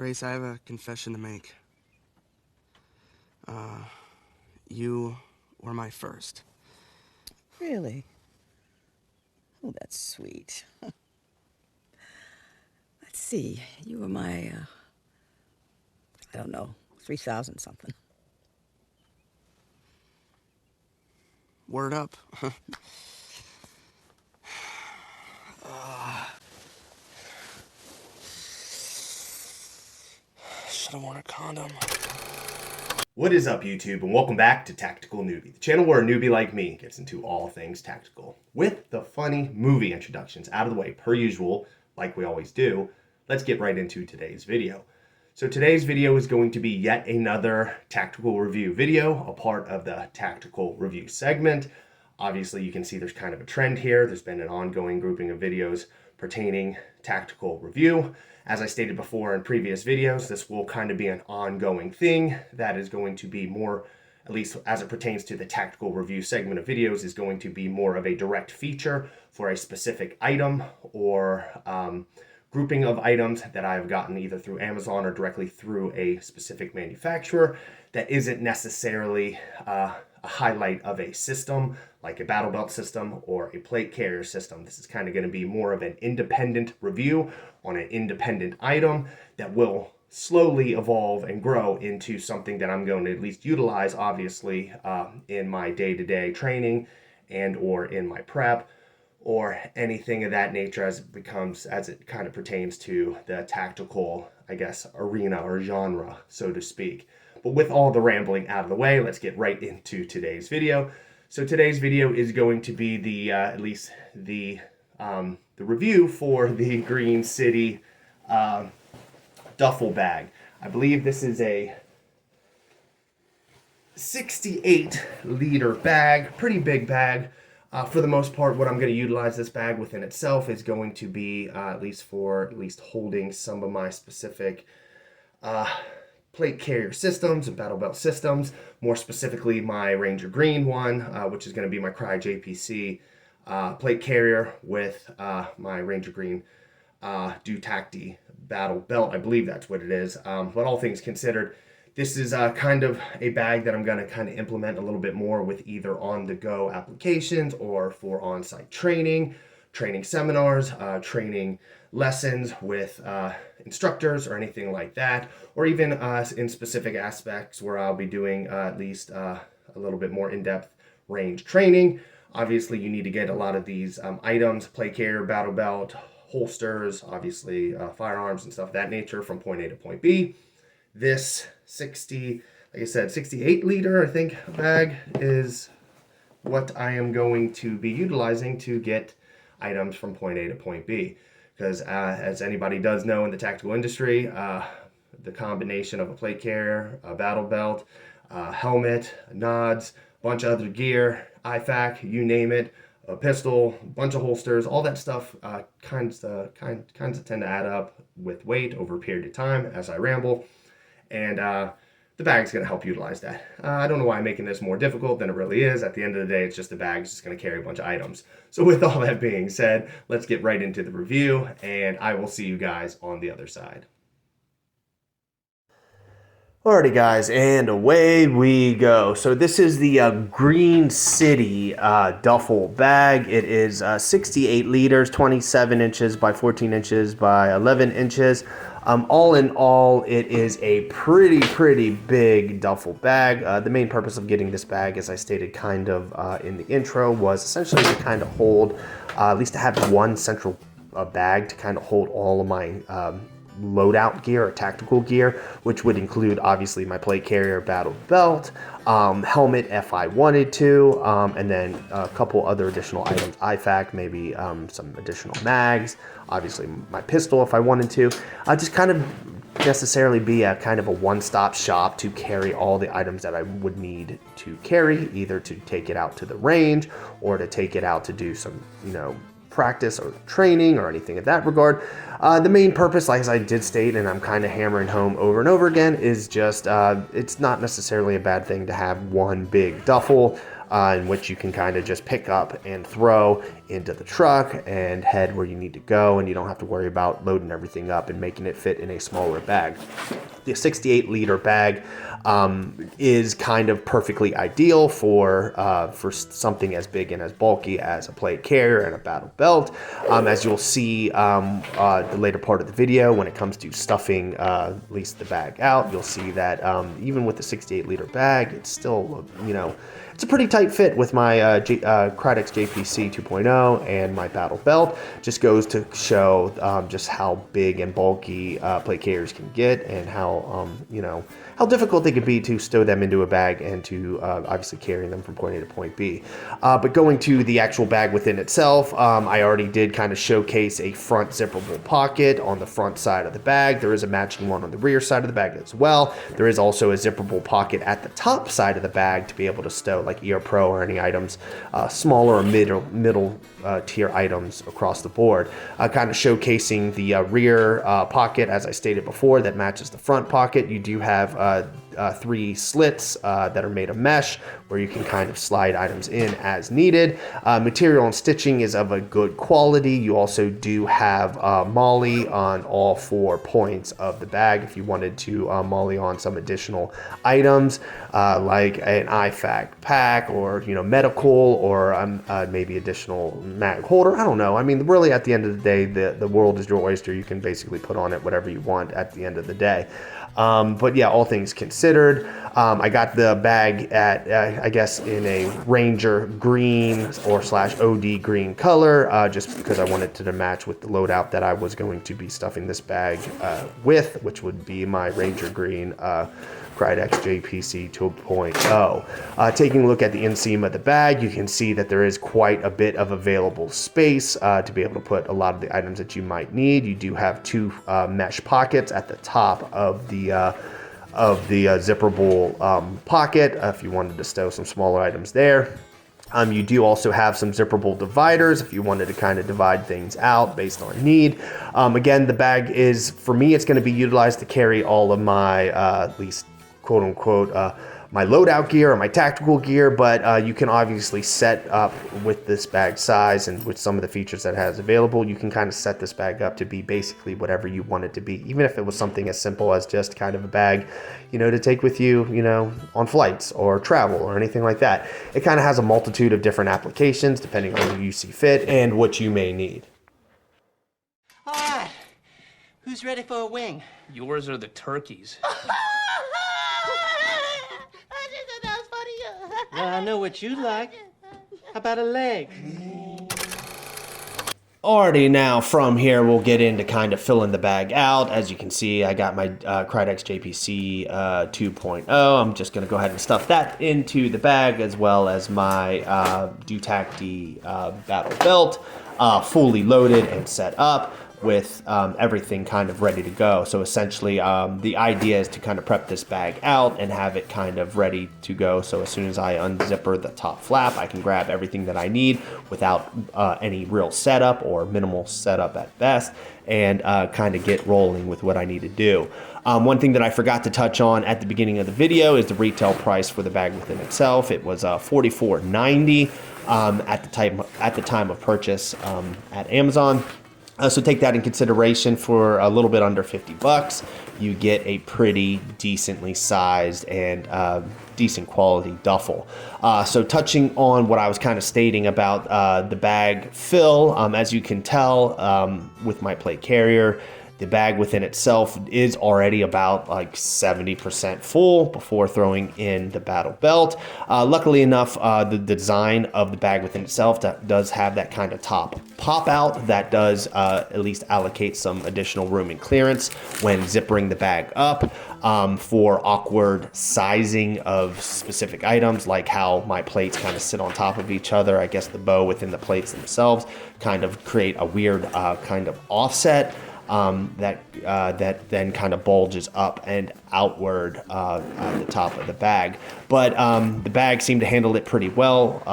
Grace, I have a confession to make. You were my first. Really? Oh, that's sweet. Let's see. You were my, I don't know, 3,000 something. Word up. Should have worn a condom. What is up, YouTube, and welcome back to Tactical Newbie, the channel where a newbie like me gets into all things tactical. With the funny movie introductions out of the way, per usual, like we always do, let's get right into today's video. So today's video is going to be yet another tactical review video, a part of the tactical review segment. Obviously, you can see there's kind of a trend here. There's been an ongoing grouping of videos pertaining tactical review. As I stated before in previous videos, this will kind of be an ongoing thing that is going to be more, at least as it pertains to the tactical review segment of videos, is going to be more of a direct feature for a specific item or grouping of items that I've gotten either through Amazon or directly through a specific manufacturer that isn't necessarily a highlight of a system like a battle belt system or a plate carrier system. This is kind of going to be more of an independent review on an independent item that will slowly evolve and grow into something that I'm going to at least utilize, obviously, in my day-to-day training and or in my prep or anything of that nature as it kind of pertains to the tactical, I guess, arena or genre, so to speak. But with all the rambling out of the way, let's get right into today's video. So today's video is going to be the at least the review for the Green City Duffle Bag. I believe this is a 68-liter bag, pretty big bag. For the most part, what I'm going to utilize this bag within itself is going to be at least holding some of my specific plate carrier systems and battle belt systems, more specifically my Ranger Green one, which is going to be my Cry JPC plate carrier with my Ranger Green Dutacti battle belt. I believe that's what it is. But all things considered, this is kind of a bag that I'm going to kind of implement a little bit more with either on-the-go applications or for on-site training seminars, training lessons with instructors or anything like that, or even in specific aspects where I'll be doing at least a little bit more in-depth range training. Obviously, you need to get a lot of these items, plate carrier, battle belt, holsters, obviously firearms and stuff of that nature from point A to point B. This 68 liter, I think, bag is what I am going to be utilizing to get items from point A to point B. Because as anybody does know in the tactical industry, the combination of a plate carrier, a battle belt, helmet, nods, a bunch of other gear, IFAK, you name it, a pistol, a bunch of holsters, all that stuff kinds of tend to add up with weight over a period of time as I ramble. And the bag's going to help utilize that. I don't know why I'm making this more difficult than it really is. At the end of the day, it's just the bag's just going to carry a bunch of items. So with all that being said, let's get right into the review, and I will see you guys on the other side. Alrighty guys, and away we go. So this is the Green City Duffle Bag. It is 68 liters, 27 inches by 14 inches by 11 inches. All in all, it is a pretty big duffel bag. The main purpose of getting this bag, as I stated kind of in the intro, was essentially to kind of hold, at least to have one central bag to kind of hold all of my loadout gear or tactical gear, which would include obviously my plate carrier, battle belt, helmet if I wanted to, and then a couple other additional items, IFAK, maybe some additional mags, obviously my pistol if I wanted to, just kind of necessarily be a kind of a one-stop shop to carry all the items that I would need to carry, either to take it out to the range or to take it out to do some, practice or training or anything of that regard. The main purpose, like as I did state, and I'm kind of hammering home over and over again, is just it's not necessarily a bad thing to have one big duffel in which you can kind of just pick up and throw into the truck and head where you need to go, and you don't have to worry about loading everything up and making it fit in a smaller bag. The 68-liter bag is kind of perfectly ideal for something as big and as bulky as a plate carrier and a battle belt. As you'll see the later part of the video, when it comes to stuffing at least the bag out, you'll see that even with the 68-liter bag, it's still, you know, it's a pretty tight fit with my Krydex JPC 2.0 and my battle belt. Just goes to show just how big and bulky plate carriers can get, and how you know, how difficult they can be to stow them into a bag and to obviously carry them from point A to point B. But going to the actual bag within itself, I already did kind of showcase a front zipperable pocket on the front side of the bag. There is a matching one on the rear side of the bag as well. There is also a zipperable pocket at the top side of the bag to be able to stow like ER Pro or any items, smaller or middle tier items across the board. Kind of showcasing the rear pocket, as I stated before, that matches the front pocket. You do have 3 slits that are made of mesh where you can kind of slide items in as needed. Material and stitching is of a good quality. You also do have MOLLE on all 4 points of the bag if you wanted to MOLLE on some additional items like an IFAC pack, or, you know, medical, or maybe additional mag holder. I don't know. I mean, really at the end of the day, the world is your oyster. You can basically put on it whatever you want at the end of the day. But yeah, all things considered, I got the bag at, I guess, in a Ranger green or / OD green color, just because I wanted to match with the loadout that I was going to be stuffing this bag with, which would be my Ranger green Krydex JPC 2.0. Taking a look at the inseam of the bag, you can see that there is quite a bit of available space to be able to put a lot of the items that you might need. You do have 2 mesh pockets at the top of the zipperable pocket if you wanted to stow some smaller items there. You do also have some zipperable dividers if you wanted to kind of divide things out based on need. Again, the bag is, for me, it's going to be utilized to carry all of my, at least quote unquote, my loadout gear or my tactical gear, but you can obviously set up with this bag size and with some of the features that it has available, you can kind of set this bag up to be basically whatever you want it to be, even if it was something as simple as just kind of a bag, you know, to take with you, you know, on flights or travel or anything like that. It kind of has a multitude of different applications depending on who you see fit and what you may need. All right, who's ready for a wing? Yours are the turkeys. Well, I know what you like. How about a leg? Alrighty, now from here we'll get into kind of filling the bag out. As you can see, I got my Krydex JPC 2.0. I'm just going to go ahead and stuff that into the bag, as well as my Dutacti battle belt, fully loaded and set up with everything kind of ready to go. So essentially the idea is to kind of prep this bag out and have it kind of ready to go, so as soon as I unzipper the top flap, I can grab everything that I need without any real setup or minimal setup at best, and kind of get rolling with what I need to do. One thing that I forgot to touch on at the beginning of the video is the retail price for the bag within itself. It was $44.90 at the time of purchase at Amazon. So take that in consideration. For a little bit under $50, you get a pretty decently sized and decent quality duffel. So touching on what I was kind of stating about the bag fill, as you can tell with my plate carrier, the bag within itself is already about like 70% full before throwing in the battle belt. Luckily enough, the design of the bag within itself does have that kind of top pop out that does at least allocate some additional room and clearance when zippering the bag up for awkward sizing of specific items, like how my plates kind of sit on top of each other. I guess the bow within the plates themselves kind of create a weird kind of offset. that then kind of bulges up and outward at the top of the bag. But the bag seemed to handle it pretty well.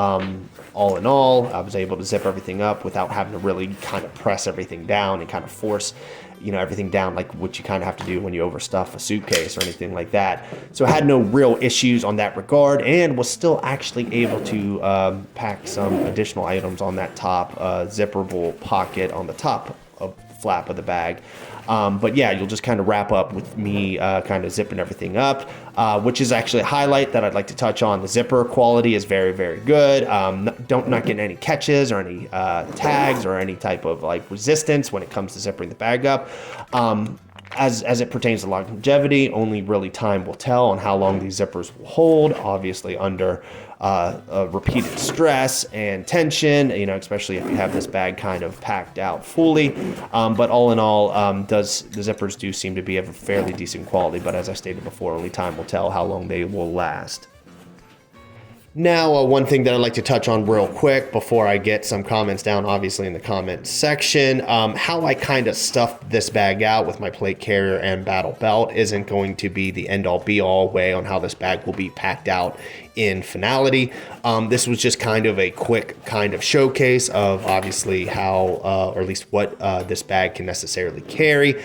All in all, I was able to zip everything up without having to really kind of press everything down and kind of force, everything down like what you kind of have to do when you overstuff a suitcase or anything like that. So I had no real issues on that regard, and was still actually able to pack some additional items on that top zipperable pocket on the top of the flap of the bag. But yeah, you'll just kind of wrap up with me kind of zipping everything up, which is actually a highlight that I'd like to touch on. The zipper quality is very, very good. Not getting any catches or any tags or any type of like resistance when it comes to zipping the bag up. As it pertains to longevity, only really time will tell on how long these zippers will hold, obviously under repeated stress and tension, especially if you have this bag kind of packed out fully. But all in all, the zippers do seem to be of a fairly decent quality, but as I stated before, only time will tell how long they will last. Now, one thing that I'd like to touch on real quick before I get some comments down, obviously in the comment section, how I kind of stuffed this bag out with my plate carrier and battle belt isn't going to be the end all be all way on how this bag will be packed out in finality. This was just kind of a quick kind of showcase of obviously how, or at least what this bag can necessarily carry.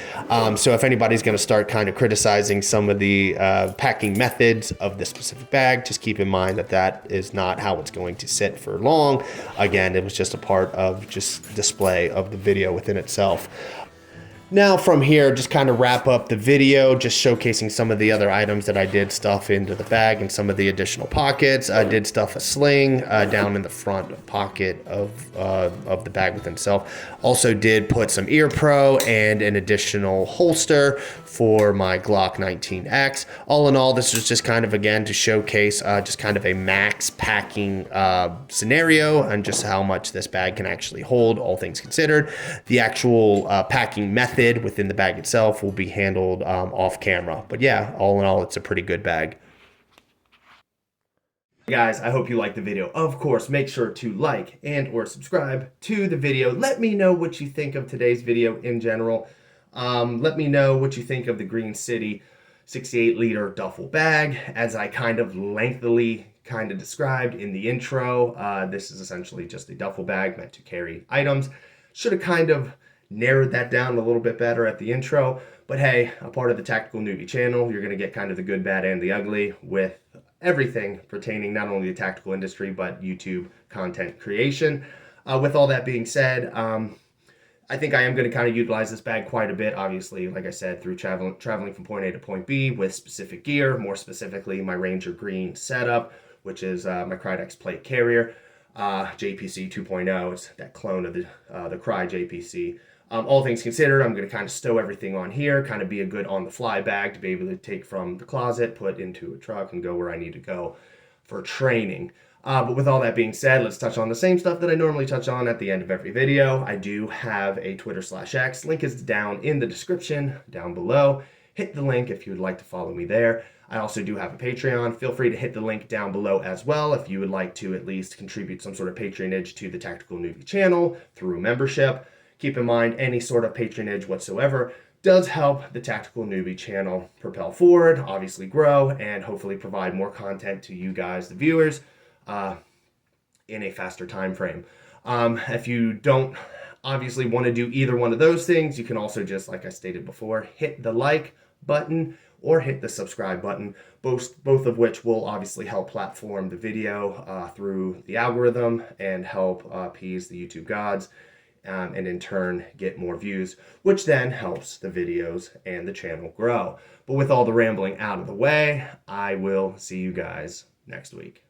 So if anybody's going to start kind of criticizing some of the packing methods of this specific bag, just keep in mind that that is not how it's going to sit for long. Again, it was just a part of just display of the video within itself. Now from here, just kind of wrap up the video, just showcasing some of the other items that I did stuff into the bag and some of the additional pockets. I did stuff a sling down in the front pocket of the bag within itself. Also did put some ear pro and an additional holster for my Glock 19X. All in all, this was just kind of, again, to showcase just kind of a max packing scenario and just how much this bag can actually hold, all things considered. The actual packing method within the bag itself will be handled off camera. But yeah, all in all, it's a pretty good bag. Guys, I hope you liked the video. Of course, make sure to like and or subscribe to the video. Let me know what you think of today's video in general. Let me know what you think of the Green City 68-liter duffel bag, as I kind of lengthily kind of described in the intro. This is essentially just a duffel bag meant to carry items. Should have kind of narrowed that down a little bit better at the intro, but hey, a part of the Tactical Newbie channel, you're going to get kind of the good, bad, and the ugly with everything pertaining not only to the tactical industry, but YouTube content creation. With all that being said, I think I am going to kind of utilize this bag quite a bit, obviously, like I said, through traveling from point A to point B with specific gear, more specifically my Ranger Green setup, which is my Krydex plate carrier, JPC 2.0. It's that clone of the Cry JPC. All things considered, I'm going to kind of stow everything on here, kind of be a good on-the-fly bag to be able to take from the closet, put into a truck, and go where I need to go for training. But with all that being said, let's touch on the same stuff that I normally touch on at the end of every video. I do have a Twitter/X. Link is down in the description down below. Hit the link if you would like to follow me there. I also do have a Patreon. Feel free to hit the link down below as well if you would like to at least contribute some sort of patronage to the Tactical Newbie channel through membership. Keep in mind, any sort of patronage whatsoever does help the Tactical Newbie channel propel forward, obviously grow, and hopefully provide more content to you guys, the viewers, in a faster time frame. If you don't obviously want to do either one of those things, you can also just, like I stated before, hit the like button or hit the subscribe button, both of which will obviously help platform the video through the algorithm and help appease the YouTube gods, and in turn get more views, which then helps the videos and the channel grow. But with all the rambling out of the way, I will see you guys next week.